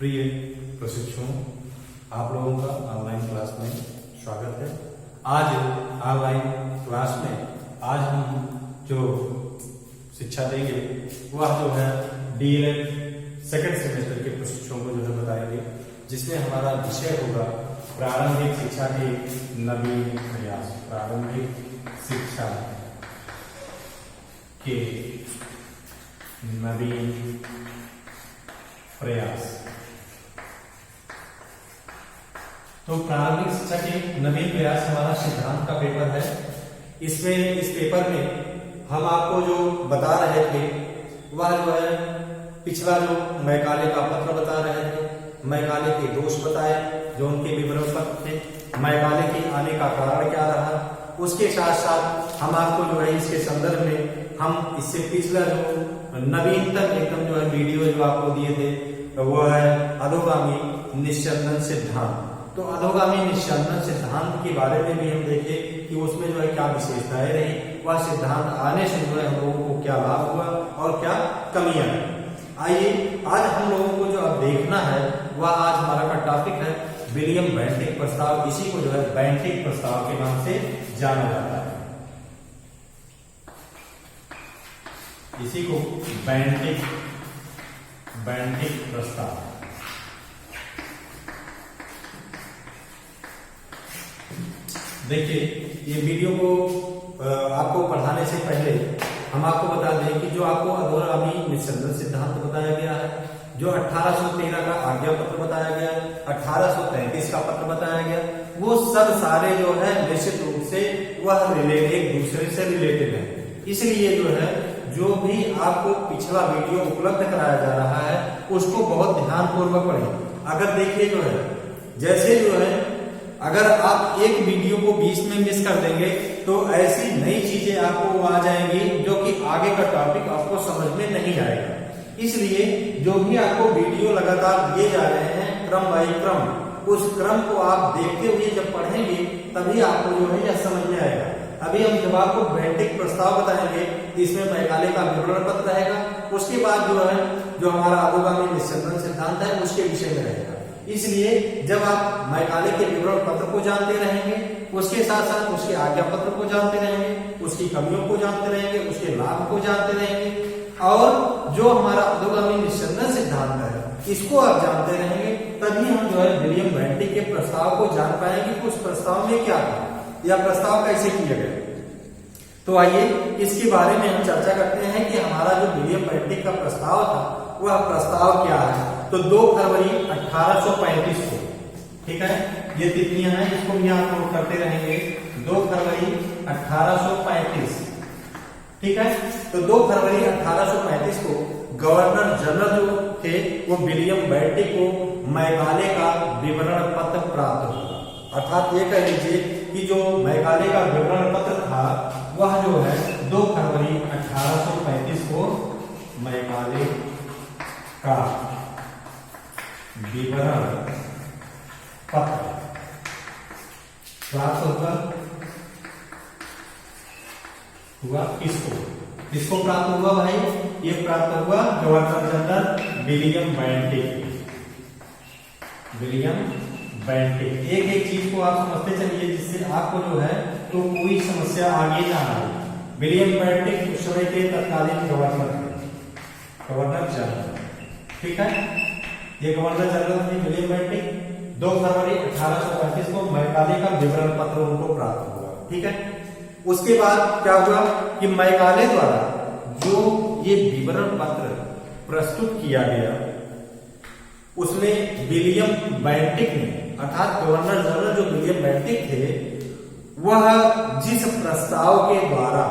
प्रिय प्रशिक्षुओं, आप लोगों का ऑनलाइन क्लास में स्वागत है। आज ऑनलाइन क्लास में आज हम जो शिक्षा देंगे वह जो है डीएलएड सेकंड सेमेस्टर के प्रशिक्षुओं को जो है बताएंगे, जिसमें हमारा विषय होगा प्रारंभिक शिक्षा के नवीन प्रयास। प्रारंभिक शिक्षा के नवीन प्रयास। तो प्रारंभिक शिक्षा के नवीन प्रयास हमारा सिद्धांत का पेपर है। इसमें इस पेपर में हम आपको जो बता रहे थे वह जो है पिछला जो मैकाले का पत्र बता रहे थे, मैकाले के दोष बताए जो उनके विवरण पत्र थे, मैकाले के आने का कारण क्या रहा। उसके साथ साथ हम आपको जो है इसके संदर्भ में हम इससे पिछला जो नवीनतम एकदम जो है वीडियो जो आपको दिए थे वो है अधोगामी निस्यंदन सिद्धांत। तो अधोगामी निस्यंदन सिद्धांत के बारे में भी हम देखे कि उसमें जो है क्या विशेषताएं रही, वह सिद्धांत आने से जो है हम लोगों को क्या लाभ हुआ और क्या कमियां हैं। आइए आज हम लोगों को जो अब देखना है वह आज हमारा का टॉपिक है विलियम बेंटिक प्रस्ताव। इसी को जो है बेंटिक प्रस्ताव के नाम से जाना जाता है। इसी को बेंटिक प्रस्ताव। देखिए ये वीडियो को आपको पढ़ाने से पहले हम आपको बता दें कि जो आपको अधोगामी निस्यंदन सिद्धांत बताया गया है, जो 1813 का आज्ञा पत्र बताया गया, 1833 का पत्र बताया गया, वो सब सारे जो है निश्चित रूप से वह एक दूसरे से रिलेटेड है। इसलिए जो है जो भी आपको पिछला वीडियो उपलब्ध कराया जा रहा है उसको बहुत ध्यान पूर्वक पढ़ें। अगर देखिए जो है जैसे जो है अगर आप एक वीडियो को बीच में मिस कर देंगे तो ऐसी नई चीजें आपको आ जाएंगी जो कि आगे का टॉपिक आपको समझ में नहीं आएगा। इसलिए जो भी आपको वीडियो लगातार दिए जा रहे हैं क्रम बाई क्रम, उस क्रम को आप देखते हुए जब पढ़ेंगे तभी आपको जो है यह समझ में आएगा। अभी हम जब आपको बेंटिक प्रस्ताव बताएंगे इसमें मैकाले का विवरण पत्र रहेगा, उसके बाद जो है जो हमारा अधोगामी निस्यंदन सिद्धांत है उसके विषय में रहेगा। इसलिए जब आप मैकाले के विवरण पत्र को जानते रहेंगे, उसके साथ साथ उसके आज्ञा पत्र को जानते रहेंगे, उसकी कमियों को जानते रहेंगे, उसके लाभ को जानते रहेंगे, और जो हमारा अधोगामी निस्यंदन सिद्धांत है इसको आप जानते रहेंगे, तभी हम जो है विलियम बेंटिक के प्रस्ताव को जान पाएंगे कि उस प्रस्ताव में क्या था या प्रस्ताव कैसे किया गया। तो आइए इसके बारे में हम चर्चा करते हैं कि हमारा जो विलियम बेंटिक का प्रस्ताव था वह प्रस्ताव क्या है। तो 2 फरवरी 1835 को, ठीक है, ये तिथियां हैं, इसको भी आप नोट करते रहेंगे। 2 फरवरी 1835, ठीक है। तो 2 फरवरी 1835 को गवर्नर जनरल जो थे वो विलियम बेंटिक को मैकाले का विवरण पत्र प्राप्त हुआ। अर्थात ये कह लीजिए कि जो मैकाले का विवरण पत्र था वह जो है 2 फरवरी 1835 को मैकाले का विवरण पत्र प्राप्त हुआ। किसको प्राप्त हुआ भाई? ये प्राप्त हुआ गवर्नर जनरल विलियम बेंटिक। एक चीज को आप समझते चलिए जिससे आपको जो है तो कोई समस्या आगे ना आए। विलियम बेंटिक उस समय के तत्कालीन गवर्नर जनरल, ठीक है। ये गवर्नर जनरल थे विलियम बेंटिक। 2 फरवरी 1835 को मैकाले का विवरण पत्र उनको प्राप्त हुआ, ठीक है। उसके बाद क्या हुआ कि मैकाले द्वारा जो ये विवरण पत्र प्रस्तुत किया गया उसमें विलियम बेंटिक ने, अर्थात गवर्नर जनरल जो विलियम बेंटिक थे, वह जिस प्रस्ताव के द्वारा,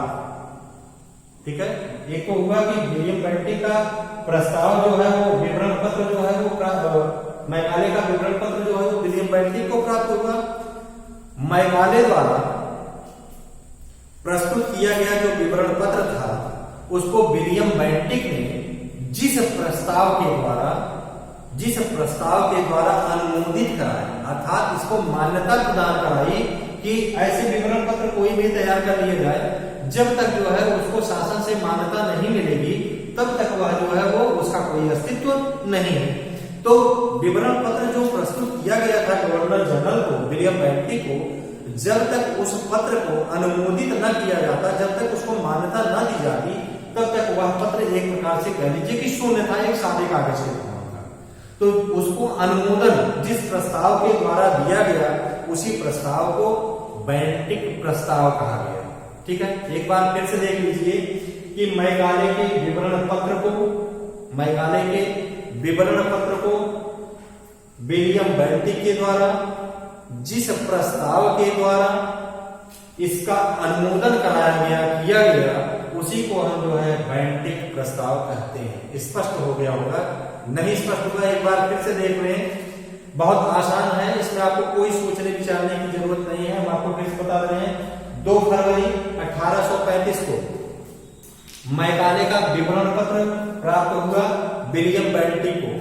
ठीक है, एक तो हुआ कि विलियम बेंटिक का प्रस्ताव जो है वो विवरण पत्र जो है वो मैकाले का विवरण पत्र जो है वो विलियम बेंटिक को प्राप्त हुआ। मैकाले द्वारा प्रस्तुत किया गया जो विवरण पत्र था उसको विलियम बेंटिक ने जिस प्रस्ताव के द्वारा अनुमोदित कराया, अर्थात इसको मान्यता प्रदान कराई कि ऐसे विवरण पत्र कोई भी तैयार कर लिए जाए, जब तक जो है उसको शासन से मान्यता नहीं मिलेगी तब तक वह जो है वो उसका कोई अस्तित्व नहीं है। तो विवरण पत्र जो प्रस्तुत किया गया था गवर्नर जनरल को, विलियम बेंटिक को, जब तक उस पत्र को अनुमोदित न किया जाता, जब तक उसको मान्यता न दी जाती, तब तक वह पत्र एक प्रकार से कह लीजिए कि शून्य था, एक सादे कागज के बना था। तो उसको अनुमोदन जिस प्रस्ताव के द्वारा दिया गया, उसी प्रस्ताव को बेंटिक प्रस्ताव कहा गया। ठीक है, एक बार फिर से देख लीजिए कि मैकाले के विवरण पत्र को, मैकाले के विवरण पत्र को विलियम बेंटिक के द्वारा जिस प्रस्ताव के द्वारा इसका अनुमोदन कराया गया, किया गया, उसी को हम जो है बेंटिक प्रस्ताव कहते हैं। स्पष्ट हो गया होगा? नहीं स्पष्ट होगा, एक बार फिर से देख रहे हैं। बहुत आसान है, इसमें आपको कोई सोचने विचारने की जरूरत नहीं है। हम आपको फिर से बता रहे हैं, 2 फरवरी 1835 को मैकाले का विवरण पत्र प्राप्त हुआ विलियम बेंटिक को।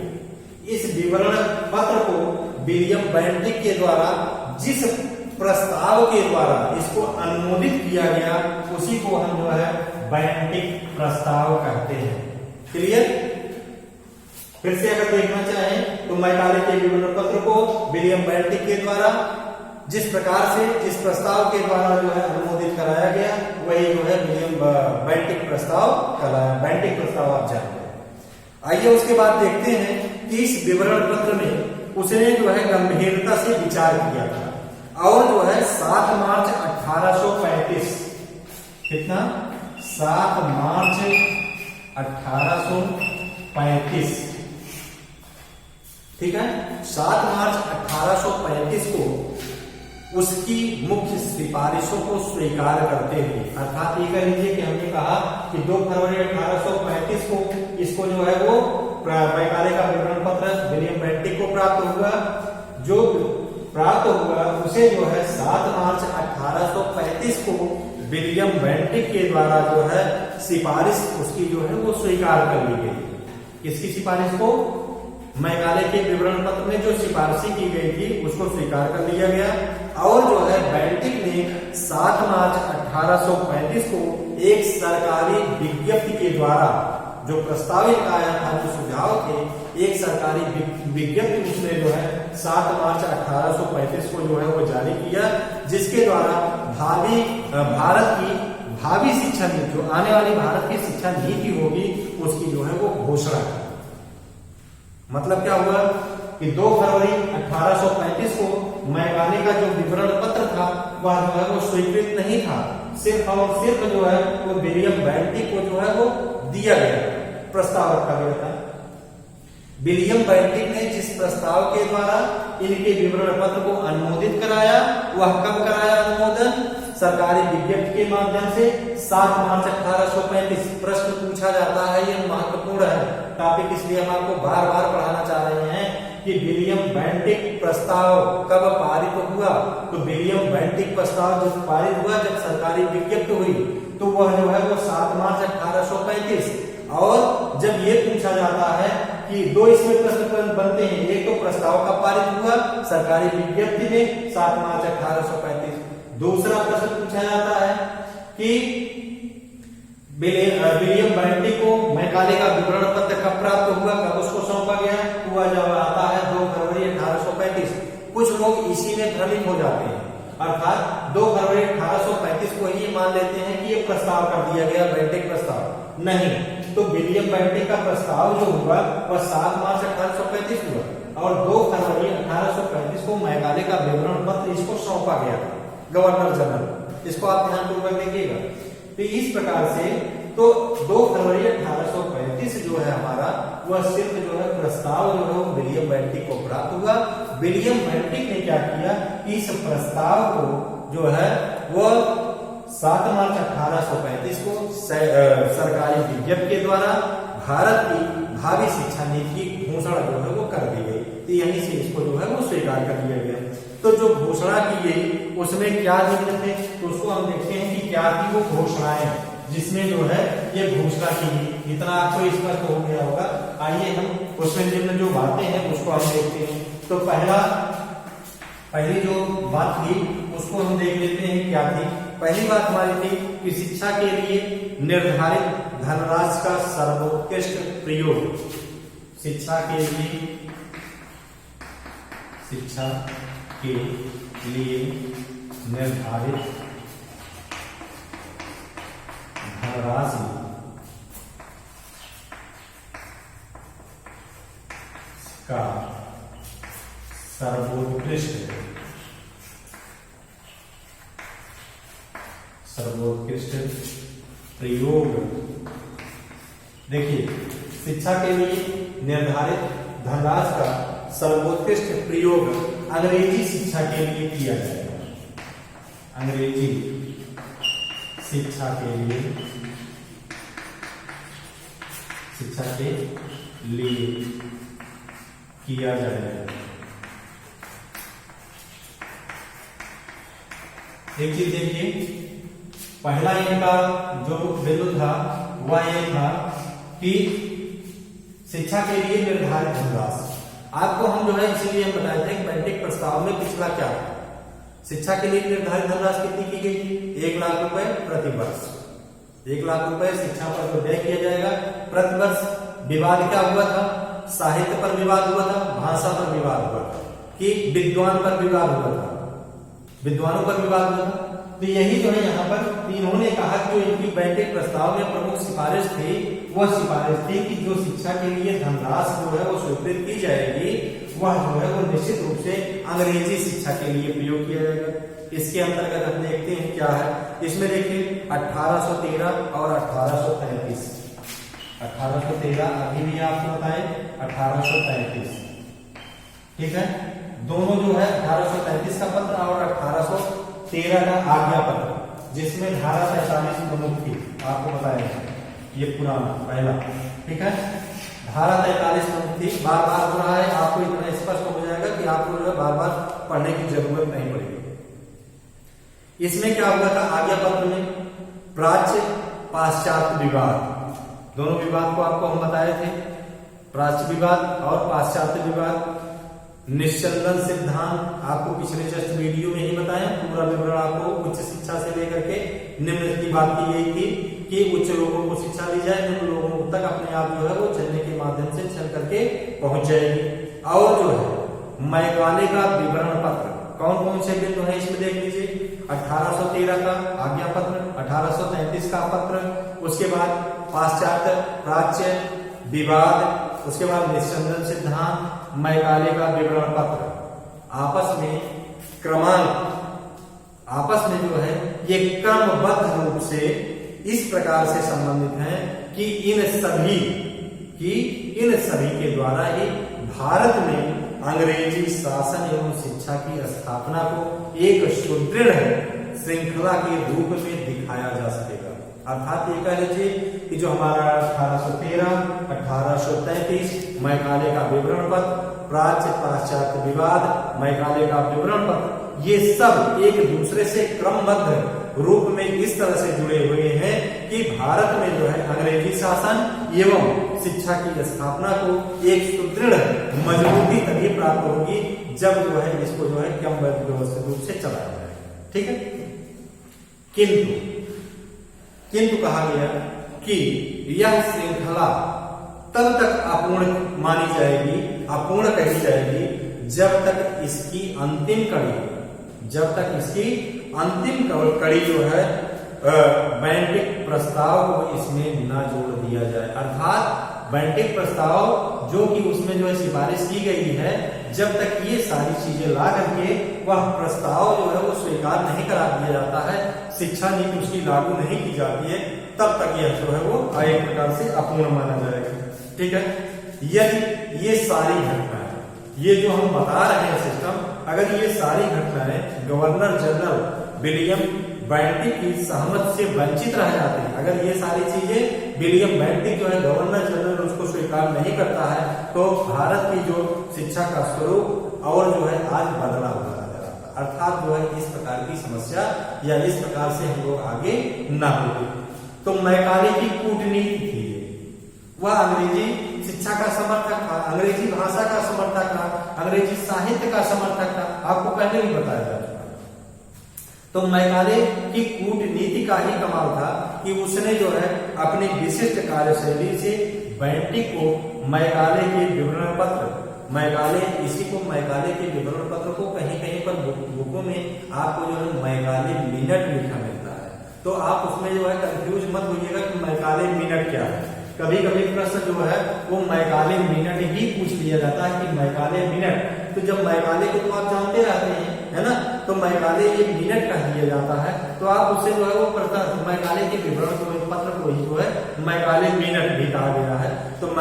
इस विवरण पत्र को विलियम बेंटिक के द्वारा जिस प्रस्ताव के द्वारा इसको अनुमोदित किया गया, उसी को हम जो है बेंटिक प्रस्ताव कहते हैं। क्लियर? फिर से अगर देखना चाहें तो मैकाले के विवरण पत्र को विलियम बेंटिक के द्वारा जिस प्रकार से जिस प्रस्ताव के द्वारा जो है अनुमोदित कराया गया, वही जो है विलियम बेंटिक प्रस्ताव कहलाया। बेंटिक प्रस्ताव आप जानते हैं। आइए उसके बाद देखते हैं कि इस विवरण पत्र में उसने जो है गंभीरता से विचार किया था और जो है 7 मार्च 1835, कितना? 7 मार्च 1835, ठीक है, 7 मार्च 1835 को उसकी मुख्य सिफारिशों को स्वीकार करते हुए, अर्थात ये कह लीजिए कि हमने कहा कि 2 फरवरी 1835 को इसको जो है वो मैकाले का विवरण पत्र विलियम बेंटिक को प्राप्त हुआ। जो प्राप्त हुआ उसे जो है 7 मार्च 1835 को विलियम बेंटिक के द्वारा जो है सिफारिश उसकी जो है वो स्वीकार कर ली गई। किसकी सिफारिश को? मैकाले के विवरण पत्र में जो सिफारिशें की गई थी उसको स्वीकार कर लिया गया और जो है बेंटिक ने 7 मार्च 1835 को एक सरकारी विज्ञप्ति के द्वारा जो प्रस्तावित आया था, जो सुझाव थे, एक सरकारी विज्ञप्ति उसने जो है 7 मार्च 1835 को जो है वो जारी किया, जिसके द्वारा भारत की भावी शिक्षा नीति, जो आने वाली भारत की शिक्षा नीति होगी, उसकी जो है वो घोषणा की। मतलब क्या हुआ कि 2 फरवरी 1835 को मैकाले का जो विवरण पत्र था वह जो है वो स्वीकृत नहीं था, सिर्फ और सिर्फ जो है वो विलियम बेंटिक को जो है वो दिया गया, प्रस्ताव रखा गया था। विलियम बेंटिक ने जिस प्रस्ताव के द्वारा इनके विवरण पत्र को अनुमोदित कराया, वह कब कराया अनुमोदन? सरकारी विज्ञप्ति के माध्यम से 7 मार्च 1835। प्रश्न पूछा जाता है, यह महत्वपूर्ण है टॉपिक, इसलिए हम आपको बार बार पढ़ाना चाह रहे हैं कि विलियम बेंटिक प्रस्ताव कब पारित हुआ। तो विलियम बेंटिक प्रस्ताव जब पारित हुआ, जब सरकारी विज्ञप्ति हुई, तो वह जो है वो 7 मार्च 1835। और जब ये पूछा जाता है कि 2 इसमें प्रश्न बनते हैं, एक तो प्रस्ताव कब पारित हुआ? सरकारी विज्ञप्ति में 7 मार्च 1835। दूसरा प्रश्न पूछा जाता है कि विलियम बेंटिक को मैकाले का विवरण पत्र कब प्राप्त हुआ, कब उसको सौंपा गया? हुआ जब आता है 2 फरवरी 1835। कुछ लोग इसी में भ्रमित हो जाते हैं, अर्थात 2 फरवरी 1835 को ही मान लेते हैं कि ये प्रस्ताव कर दिया गया, बेंटिक प्रस्ताव। नहीं, तो विलियम बेंटिक का प्रस्ताव जो हुआ वह 7 मार्च 1835 हुआ और 2 फरवरी 1835 को मैकाले का विवरण पत्र इसको सौंपा गया गवर्नर जनरल। इसको आप ध्यानपूर्वक देखिएगा। तो इस प्रकार से तो 2 फरवरी 1835 जो है हमारा, वह सिर्फ जो है प्रस्ताव जो है वो विलियम बेंटिक को प्राप्त हुआ। विलियम बेंटिक ने क्या किया? इस प्रस्ताव को जो है वह 7 मार्च 1835 को सरकारी विज्ञप्ति के द्वारा भारत की भावी शिक्षा नीति की घोषणा जो है वो कर दी गई। तो यहीं से इसको जो है वो स्वीकार कर लिया गया। तो जो घोषणा की गई उसमें क्या जिक्र थे, तो उसको हम देखते हैं कि क्या थी वो घोषणाएं, जिसमें जो है ये घोषणा की गई। इतना आपको स्पष्ट हो गया होगा। आइए हम उसमें जिन जो बातें हैं उसको हम देखते हैं। तो पहली जो बात थी उसको हम देख लेते हैं क्या थी। पहली बात हमारी थी कि शिक्षा के लिए निर्धारित धनराशि का सर्वोत्कृष्ट प्रयोग। शिक्षा के लिए शिक्षा के लिए निर्धारित धनराशि का सर्वोत्कृष्ट प्रयोग। देखिए, शिक्षा के लिए निर्धारित धनराशि का सर्वोत्कृष्ट प्रयोग अंग्रेजी शिक्षा के लिए किया जाएगा। अंग्रेजी शिक्षा के लिए किया जाएगा। एक चीज देखिए, पहला इनका जो बिंदु था वह ये था कि शिक्षा के लिए निर्धारित धनराशि। आपको हम जो है इसीलिए हम बताए थे कि मैट्रिक प्रस्ताव में पिछला क्या था, शिक्षा के लिए निर्धारित धनराशि कितनी की गई? 1 लाख रुपए प्रति वर्ष। 1 लाख रुपए शिक्षा पर जो व्यय किया जाएगा प्रति वर्ष। विवाद क्या हुआ था? साहित्य पर विवाद हुआ था, भाषा पर विवाद हुआ था, कि विद्वान पर विवाद हुआ था, विद्वानों पर विवाद हुआ था। तो यही जो है यहाँ पर इन्होंने कहा कि जो इनकी मैट्रिक प्रस्ताव में प्रमुख सिफारिश थी वह सिफारिश थी कि जो शिक्षा के लिए धनराशि जो है वो स्वीकृत की जाएगी वह जो है वो निश्चित रूप से अंग्रेजी शिक्षा के लिए प्रयोग किया जाएगा। इसके अंतर्गत हम देखते हैं क्या है इसमें। देखिए 1813 और 1833। 1813 अभी भी आपको बताएं 1833, ठीक है। दोनों जो है 1833 का पत्र और 1813 का आज्ञा पत्र, जिसमें धारा 45 प्रमुख थी, आपको बताया ये पुराना पहला, ठीक है। धारा 43 प्रमुख थी, बार बार हो रहा है, आपको इतना स्पष्ट हो जाएगा कि आपको जो है बार बार पढ़ने की जरूरत नहीं पड़ेगी। इसमें क्या हुआ था? आज्ञा पत्र में प्राच्य पाश्चात्य विवाद, दोनों विवाद को आपको हम बताए थे, प्राच्य विवाद और पाश्चात्य विवाद। निस्संदन सिद्धांत आपको पिछले जस्ट वीडियो में ही बताया, पूरा विवरण आपको उच्च शिक्षा से लेकर के निम्न की बात की गई थी कि उच्च लोगों को शिक्षा दी जाए, निम्न लोगों तक अपने आप जो है वो चलने के माध्यम से चल करके पहुंच जाएगी। और जो है मैकाले का विवरण पत्र, कौन कौन से बिंदु है इसमें देख लीजिए। 1813 का आज्ञा पत्र, 1833 का पत्र, उसके बाद पाश्चात्य प्राच्य विवाद, उसके बाद निस्संदन सिद्धांत, मैकाले का विवरण पत्र, आपस में जो है ये क्रमबद्ध रूप से इस प्रकार से संबंधित हैं कि इन सभी के द्वारा ही भारत में अंग्रेजी शासन एवं शिक्षा की स्थापना को एक सुदृढ़ श्रृंखला के रूप में दिखाया जा सकेगा। अर्थात ये कह लीजिए कि जो हमारा 1813, 1833 मैकाले का विवरण पत्र, प्राच्य पाश्चात्य विवाद, मैकाले का विवरण पत्र, ये सब एक दूसरे से क्रमबद्ध रूप में इस तरह से जुड़े हुए हैं कि भारत में जो है अंग्रेजी शासन एवं शिक्षा की स्थापना को एक सुदृढ़ मजबूती तभी प्राप्त होगी जब जो है इसको जो है क्रमबद्ध व्यवस्थित रूप से चलाया जाएगा, ठीक है। किंतु कहा गया कि यह श्रृंखला तब तक अपूर्ण मानी जाएगी, अपूर्ण कही जाएगी जब तक इसकी अंतिम कड़ी जो है बैंटिक प्रस्ताव को इसमें न जोड़ दिया जाए। अर्थात बैंटिक प्रस्ताव जो कि उसमें जो है सिफारिश की गई है, जब तक ये सारी चीजें ला करके वह प्रस्ताव जो है वो स्वीकार नहीं करा दिया जाता है, शिक्षा नीति उसकी लागू नहीं की जाती है, तब तक यह जो है वो एक प्रकार से अपूर्ण माना जाएगा, ठीक है। यदि ये सारी घटनाएं, ये जो हम बता रहे हैं सिस्टम, अगर ये सारी घटनाएं गवर्नर जनरल विलियम बेंटिक की सहमति से वंचित रह जाते हैं, अगर ये सारी चीजें विलियम बेंटिक जो है गवर्नर जनरल उसको स्वीकार नहीं करता है, तो भारत की जो शिक्षा का स्वरूप और जो है आज बदला हुआ नजर आता है। अर्थात जो है इस प्रकार की समस्या या इस प्रकार से हम लोग आगे न होते। तो मैकाले की कूटनीति थी, वह अंग्रेजी शिक्षा का समर्थक था, अंग्रेजी भाषा का समर्थक था, अंग्रेजी साहित्य का समर्थक था, आपको पहले भी बताया जा चुका। तो मैकाले की कूटनीति का ही कमाल था कि उसने जो है अपनी विशिष्ट कार्यशैली से बेंटिक को मैकाले के विवरण पत्र मैकाले, इसी को मैकाले के विवरण पत्र को कहीं कहीं पर बुकों में आपको जो है मैकाले मिनट लिखा मिलता है, तो आप उसमें जो है कंफ्यूज मत होइएगा कि मैकाले मिनट क्या है। कभी कभी प्रश्न जो है वो मैकाले मिनट ही पूछ लिया जाता है कि मैकाले मिनट, तो जब मैकाले को तो आप जानते रहते हैं, है ना, तो मैकाले ये मिनट कह दिया जाता है, तो आप उससे जो है वो प्रश्न मैकाले के विवरण को पत्र को ही जो है मैकाले मिनट भी कहा गया है। तो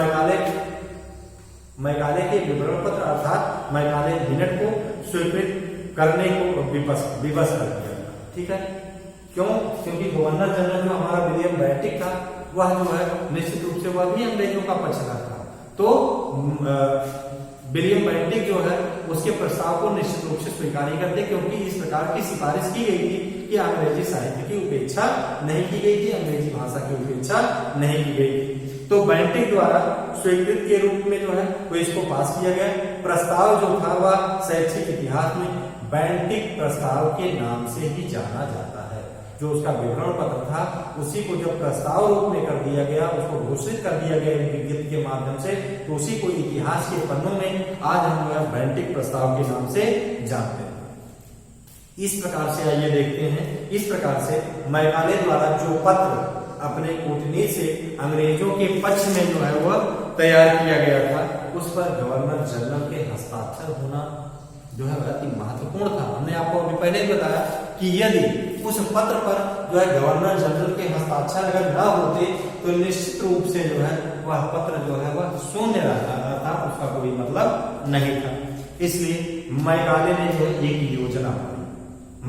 मैकाले के विवरण पत्र अर्थात मैकाले मिनट को स्वीकृत करने को विवश कर दिया, ठीक है। क्यों? क्योंकि गवर्नर जनरल जो हमारा विलियम बेंटिक था वह जो है निश्चित रूप से वह भी अंग्रेजों का पक्षधर था, तो विलियम बेंटिक जो है उसके प्रस्ताव को निश्चित रूप से स्वीकार नहीं करते, क्योंकि इस प्रकार की सिफारिश की गई थी कि अंग्रेजी साहित्य की उपेक्षा नहीं की गई थी, अंग्रेजी भाषा की उपेक्षा नहीं की गई थी। तो बेंटिक द्वारा स्वीकृत के रूप में जो है वो इसको पास किया गया। प्रस्ताव जो था वह शैक्षिक इतिहास में बेंटिक प्रस्ताव के नाम से ही जाना जाता है। जो उसका विवरण पत्र था उसी को जब प्रस्ताव रूप में कर दिया गया, उसको घोषित कर दिया गया विज्ञप्ति के माध्यम से, तो उसी को इतिहास के पन्नों में आज हम जो है बेंटिक प्रस्ताव के नाम से जानते हैं। इस प्रकार से आइए देखते हैं, इस प्रकार से मैकाले द्वारा जो पत्र अपने कूटनीति से अंग्रेजों के पक्ष में जो है वह तैयार किया गया था, उस पर गवर्नर जनरल के हस्ताक्षर होना जो है अति महत्वपूर्ण था। हमने आपको अभी पहले ही बताया कि यदि उस पत्र पर जो है गवर्नर जनरल के हस्ताक्षर अगर न होते तो निश्चित रूप से जो है वह पत्र जो है वह शून्य रहता था, उसका कोई मतलब नहीं था। इसलिए मैकाले ने जो है एक योजना बनाई,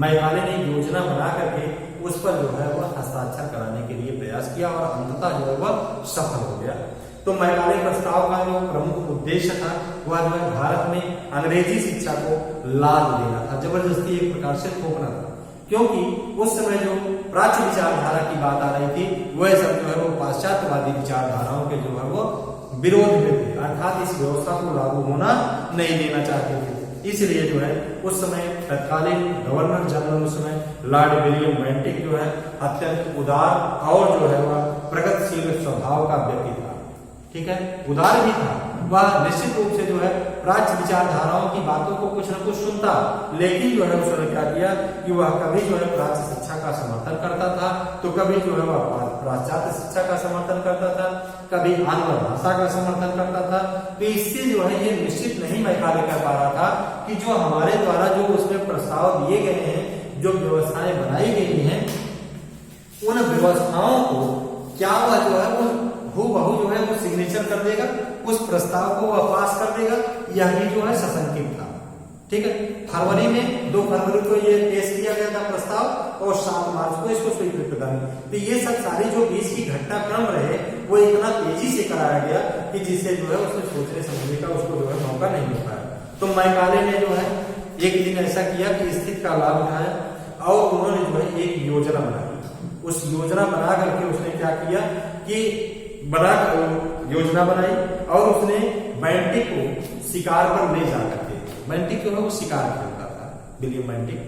मैकाले ने योजना बना करके उस पर जो है वह हस्ताक्षर कराने के लिए प्रयास किया और अंततः जो है वह सफल हो गया। तो मैकाले प्रस्ताव का जो प्रमुख उद्देश्य था वह जो है भारत में अंग्रेजी शिक्षा को लाद देना था, जबरदस्ती एक प्रकार से थोपना था, क्योंकि उस समय जो प्राच्य विचारधारा की बात आ रही थी वह सब जो है वो पाश्चात्यवादी विचारधाराओं के जो है वो विरोध में थे, अर्थात इस व्यवस्था को लागू होना नहीं देना चाहते थे। इसलिए जो है उस समय तत्कालीन गवर्नर जनरल उस समय लॉर्ड विलियम बेंटिक जो है अत्यंत उदार और जो है वह प्रगतिशील स्वभाव का व्यक्ति था, ठीक है, उदार भी था। वह निश्चित रूप से जो है प्राच्य विचारधाराओं की बातों को कुछ न कुछ सुनता, लेकिन जो है उसने क्या किया कि वह कभी जो है प्राच्य शिक्षा का समर्थन करता था, तो कभी जो है वह पाश्चात्य शिक्षा का समर्थन करता था, कभी आंग्ल भाषा का समर्थन करता था। तो इससे जो है ये निश्चित नहीं मैकाले कर पा रहा था कि जो हमारे द्वारा जो उसमें प्रस्ताव दिए गए हैं, जो व्यवस्थाएं बनाई गई हैं, उन व्यवस्थाओं को क्या वह जो है वो हूबहू जो है वो सिग्नेचर कर देगा, उस प्रस्ताव को वह पास कर देगा, यह भी जो है सशंकित था, ठीक है। फरवरी में 2 फरवरी को ये पेश किया गया था प्रस्ताव और 7 मार्च को इसको स्वीकृत कर दिया। तो ये सब सारी जो बीच की घटनाक्रम रहे वो इतना तेजी से कराया गया कि जिससे जो है उसने सोचने समझने का उसको जो है मौका नहीं मिल पाया। तो मैकाले ने जो है एक दिन ऐसा किया कि स्थिति का लाभ उठाया और उन्होंने जो है एक योजना बनाई। उस योजना बना करके उसने क्या किया कि योजना बनाई और उसने बेंटिक को शिकार पर ले जा करके, बेंटिक जो है वो शिकार खेलता था विलियम बेंटिक,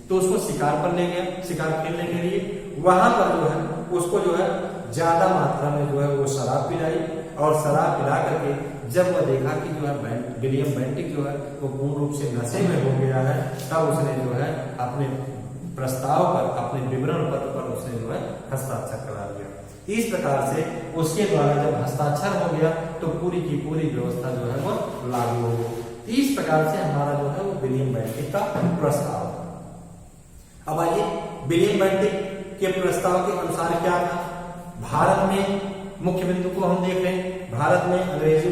तो उसको शिकार पर ले गया, शिकार खेलने के लिए। वहां पर जो है उसको जो है ज्यादा मात्रा में जो है वो शराब पिलाई और शराब पिला करके जब वह देखा कि जो है विलियम बेंटिक जो है वो पूर्ण रूप से नशे में हो गया है, तब उसने जो है अपने प्रस्ताव पर, अपने विवरण पत्र पर उसने जो है हस्ताक्षर करा दिया। इस प्रकार से उसके द्वारा जब हस्ताक्षर हो गया तो पूरी की पूरी व्यवस्था जो है वो लागू हो गई। इस प्रकार से हमारा जो है वो विलियम बेंटिक का प्रस्ताव। अब आइए विलियम बेंटिक के प्रस्ताव के अनुसार क्या था। भारत में मुख्य बिंदु को हम देख रहे हैं, भारत में अंग्रेजी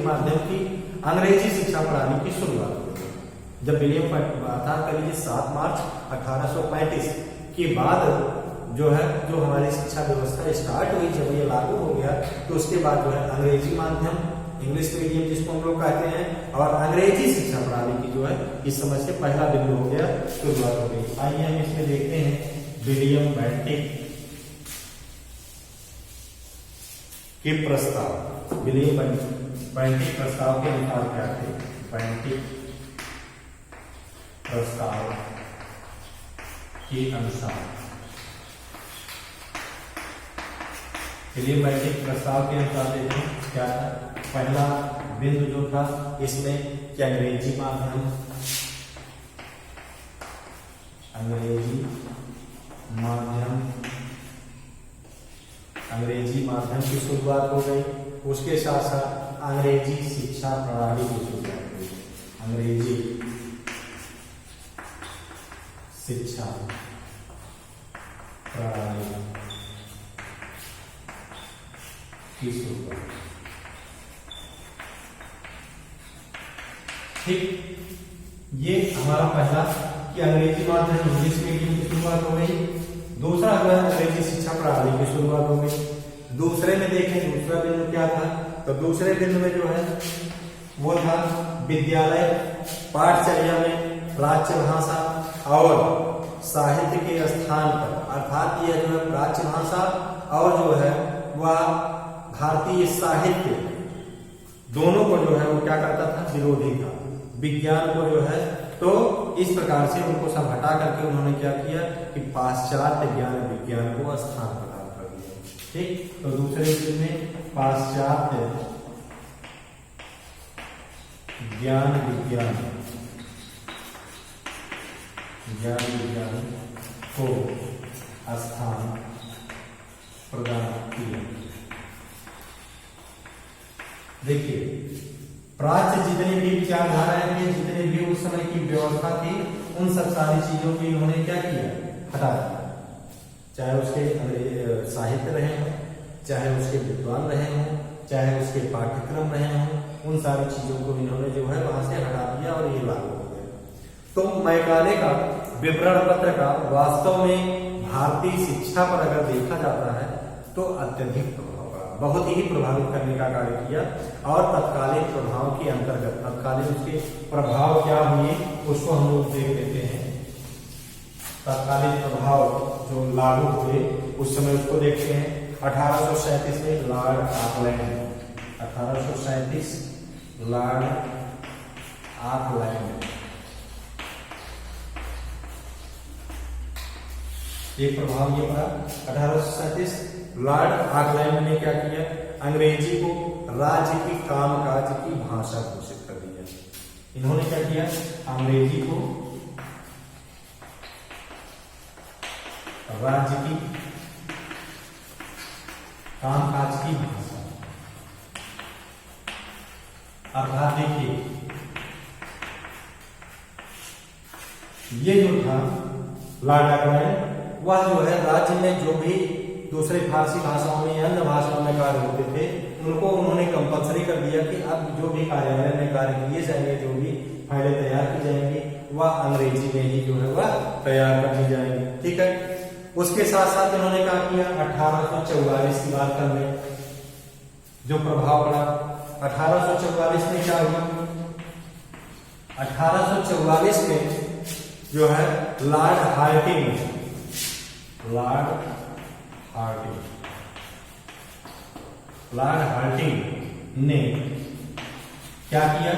माध्यम की अंग्रेजी शिक्षा प्रणाली की शुरुआत हुई। जब विलियम अर्थात करीब 7 मार्च 1835 के बाद जो है जो हमारी शिक्षा व्यवस्था स्टार्ट हुई, जब ये लागू हो गया तो उसके बाद जो है अंग्रेजी माध्यम, इंग्लिश मीडियम जिसको हम लोग कहते हैं, और अंग्रेजी शिक्षा प्रणाली की जो है इस समय से पहला बिंदु हो गया, शुरुआत हो गई। आइए हम इसमें देखते हैं विलियम बेंटिक के प्रस्ताव। विलियम बेंटिक प्रस्ताव के अनुसार क्या थे। बेंटिक प्रस्ताव के अनुसार चलिए मैट्रिक प्रस्ताव के अनुसार देखते हैं क्या था। पहला बिंदु जो था इसमें कि अंग्रेजी माध्यम की शुरुआत हो गई। उसके साथ साथ अंग्रेजी शिक्षा प्रणाली की शुरुआत हुई। अंग्रेजी शिक्षा प्रणाली की शुरुआत। ठीक, ये हमारा पहला कि अंग्रेजी माध्यम इंग्लिश मीडियम की शुरुआत हो गई। दूसरा जो है अंग्रेजी शिक्षा प्रणाली की शुरुआत हो गई। दूसरे में देखें दूसरा बिंदु क्या था, तो दूसरे बिंदु में जो है वो था विद्यालय पाठचर्या में प्राच्य भाषा और साहित्य के स्थान पर, अर्थात यह जो है प्राच्य भाषा और जो है वह भारतीय साहित्य दोनों को जो है वो क्या करता था, विरोधी था। विज्ञान को जो है तो इस प्रकार से उनको सब हटा करके उन्होंने क्या किया कि पाश्चात्य ज्ञान विज्ञान को स्थान प्रदान कर दिया। ठीक, तो दूसरे में पाश्चात्य ज्ञान विज्ञान को स्थान प्रदान किया। देखिए प्राच्य जितने भी विचारधाराएं थी, जितने भी उस समय की व्यवस्था थी, उन सब सारी चीजों की इन्होंने क्या किया, हटा दिया। चाहे उसके साहित्य रहे हों, चाहे उसके विद्वान रहे हों, चाहे उसके पाठ्यक्रम रहे हों, उन सारी चीजों को इन्होंने जो है वहां से हटा दिया और ये लागू हो गया। तो मैकाले का विवरण पत्र का वास्तव में भारतीय शिक्षा पर अगर देखा जाता है तो अत्यधिक बहुत ही प्रभावित करने का कार्य किया। और तत्कालीन प्रभाव के अंतर्गत तत्कालीन उसके प्रभाव क्या हुए उसको हम लोग देख लेते हैं। तत्कालीन प्रभाव जो लागू हुए उस समय उसको देखते हैं। 1837 में लॉर्ड ऑकलैंड, 1837 लॉर्ड ऑकलैंड एक प्रभाव ये पड़ा। 1837 लॉर्ड ऑकलैंड ने क्या किया, अंग्रेजी को राज्य की कामकाज की भाषा घोषित कर दिया। इन्होंने क्या किया, अंग्रेजी को राज्य की कामकाज की भाषा, अर्थात देखिए ये जो था लॉर्ड ऑकलैंड, वह जो है राज्य में जो भी दूसरे फारसी भाषाओं में या अन्य भाषाओं में कार्य होते थे उनको उन्होंने कंपलसरी कर दिया कि अब जो भी कार्यालय में कार्य किए जाएंगे, जो भी फाइलें तैयार की जाएंगी वह अंग्रेजी में ही जो है वह तैयार कर दी जाएंगी। ठीक है, उसके साथ साथ इन्होंने क्या किया, 1844 की बात कर ले जो प्रभाव पड़ा। 1844 में क्या हुआ, 1844 में जो है लॉर्ड हार्डिंग ने क्या किया,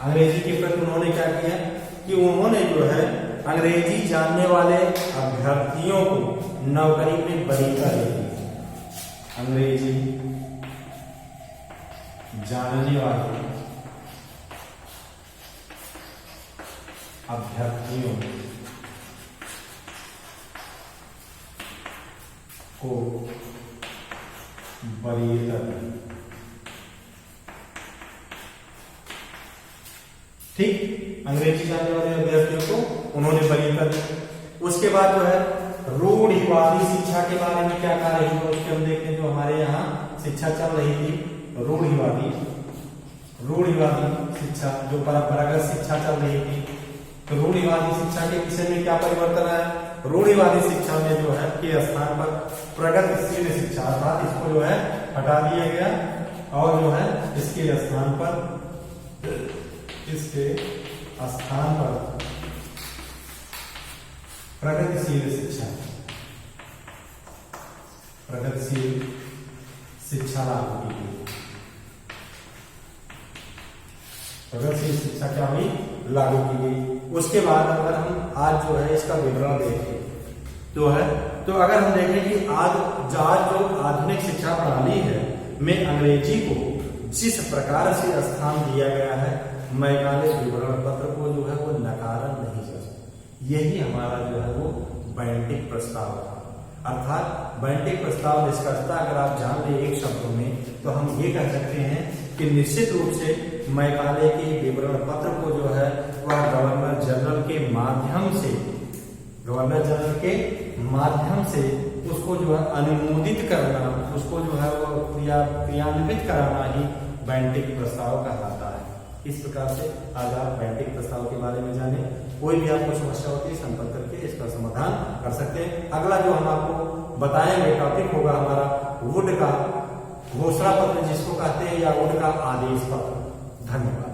अंग्रेजी के प्रति उन्होंने क्या किया कि उन्होंने जो है अंग्रेजी जानने वाले अभ्यर्थियों को नौकरी में वरीयता दे दी। अंग्रेजी जानने वाले अभ्यर्थियों को वरीयता दी। ठीक, अंग्रेजी जानने वाले अभ्यर्थियों को उन्होंने वरीयता दी। उसके बाद जो है रूढ़िवादी शिक्षा के बारे में क्या कार्य हुआ उसके हम देखते हैं। जो हमारे यहाँ शिक्षा चल रही थी रूढ़िवादी शिक्षा, जो परंपरागत शिक्षा चल रही थी, तो रूढ़िवादी शिक्षा के विषय में क्या परिवर्तन आया। रूढ़िवादी शिक्षा में जो है के स्थान पर प्रगतिशील शिक्षा, अर्थात इसको जो है हटा दिया गया और जो है इसके स्थान पर प्रगतिशील शिक्षा लागू की गई। प्रगतिशील शिक्षा क्या हुई, लागू की गई। उसके बाद अगर हम आज जो है इसका विवरण देखें तो है तो अगर हम देखें कि आज जो आधुनिक शिक्षा प्रणाली है में अंग्रेजी को जिस प्रकार से स्थान दिया गया है, मैकाले विवरण पत्र को जो है वो नकारा नहीं जा सकता। यही हमारा जो है वो बैंटिक प्रस्ताव था। अर्थात बैंटिक प्रस्ताव निष्कर्षता अगर आप जान ले एक शब्दों में तो हम ये कह सकते हैं कि निश्चित रूप से मैकाले के विवरण पत्र को जो है वह गवर्नर जनरल के माध्यम से उसको जो है अनुमोदित करना, उसको जो है वो क्रियान्वित कराना ही बैंटिक प्रस्ताव कहलाता है। इस प्रकार से आज आप बैंटिक प्रस्ताव के बारे में जाने। कोई भी आपको समस्या होती है संपर्क करके इसका समाधान कर सकते हैं। अगला जो हम आपको बताएंगे टॉपिक होगा हमारा वुड का घोषणा पत्र जिसको कहते हैं, या वुड का आदेश पत्र। धन्यवाद।